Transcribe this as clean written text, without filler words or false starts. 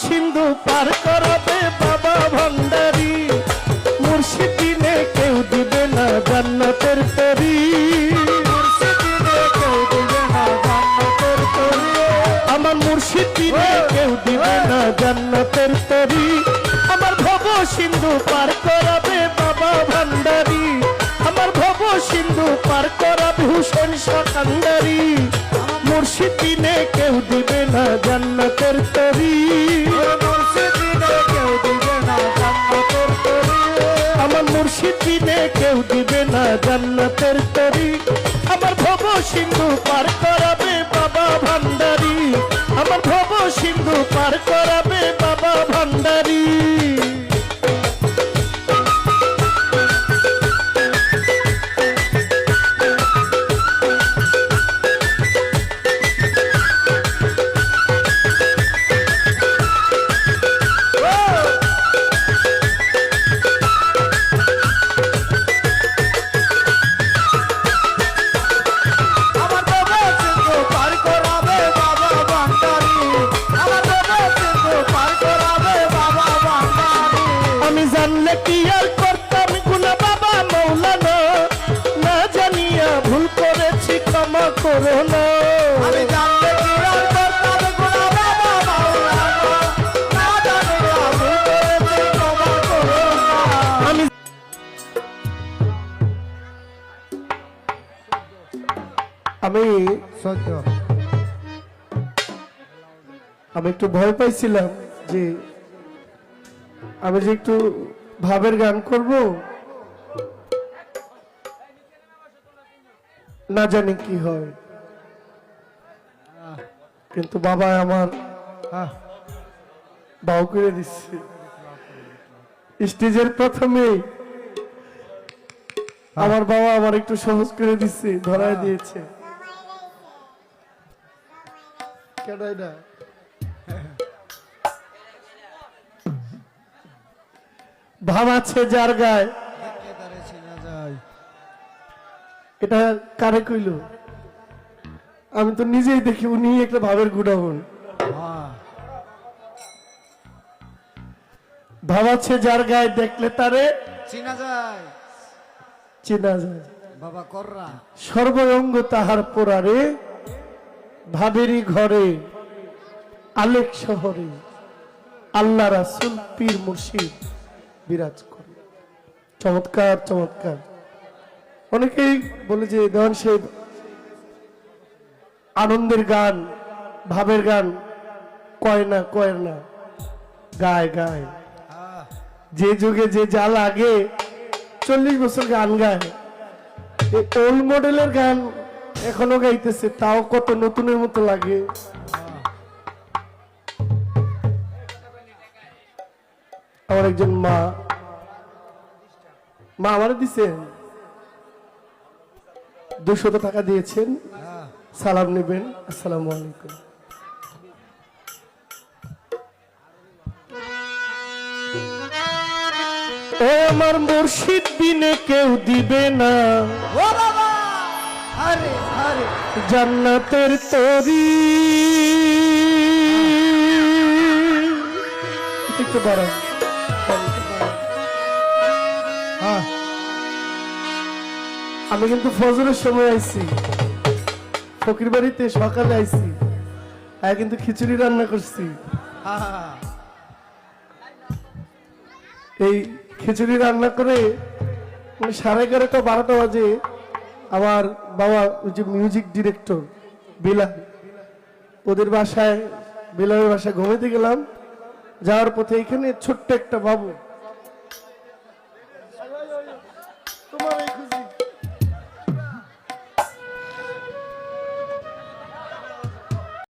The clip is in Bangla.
সিন্ধু পার করাবে বাবা ভান্ডারি, মুর্শিদ বিনে কেউ দিবে না জান্নাতের তরি, আমার মুর্শিদ বিনে কেউ দিবে না জান্নাতের তরি, আমার ভব সিন্ধু পার করাবে বাবা ভান্ডারি, আমার ভব সিন্ধু পার করাবে হুসেন শাহ কান্ডারি, মুর্শিদ বিনে কেউ দিবে না জান্নাতের তরি, আমার মুর্শিদ বিনে কেউ দিবে না জান্নাতের তরি, আমার ভব সিন্ধু পার করাবে বাবা ভান্ডারি, আমার ভব সিন্ধু পার করাবে বাবা ভান্ডারি। জানলে কি আর করতাম গুনাহ বাবা মৌলানা, না জানিয়া ভুল করেছি ক্ষমা করো না, আমি জানলে কি আর করতাম গুনাহ বাবা মৌলানা, না জানিয়া ভুল করেছি ক্ষমা করো না। আমি একটু ভয় পাইছিলাম যে আমি যে একটু ভাবের গান করব, না জানি কি হয়, কিন্তু বাবা আমার বাউ করে দিচ্ছে। স্টেজের প্রথমে আমার বাবা আমার একটু সহজ করে দিচ্ছে, ধরায় দিয়েছে। কেন না ভাব আছে যার গায়ে, এটা কারে কইল? আমি তো নিজেই দেখি উনি একটা ভাবের গুণাগুণ। ভাব আছে যার গায়ে, দেখলে তারে চিনা যায়, চেনা যায়। বাবা কররা সর্বঙ্গ তাহার পোড়ারে, ভাবেরই ঘরে আলেক শহরে, আল্লাহ রাসূল পীর মুর্শিদ বিরাজ করে। চমৎকার চমৎকার। অনেকেই বলে যে দেওয়ান সাহেব আনন্দের গান, ভাবের গান কয় না, গায় গায়। যে যুগে যে যা লাগে 40 বছর গান গায়, ওল্ড মডেলের গান এখনো গাইতেছে, তাও কত নতুনের মতো লাগে। আমার একজন মা আমার দিচ্ছেন 200 টাকা দিয়েছেন, সালাম নেবেন। আসসালামু আলাইকুম। ও আমার মুর্শিদ বিনে কেউ দিবে না জান্নাতের তরি, একটু বাড়ান। আমি কিন্তু ফজরের সময় আইছি, ফকির বাড়িতে সকালে আইছি, কিন্তু খিচুড়ি রান্না করছি। এই খিচুড়ি রান্না করে 11:30 12টা বাজে আমার বাবা ওই যে মিউজিক ডিরেক্টর বিলাল, ওদের বাসায়, বিলালের বাসায় ঘুমাইতে গেলাম। যাওয়ার পথে এখানে ছোট্ট একটা বাবু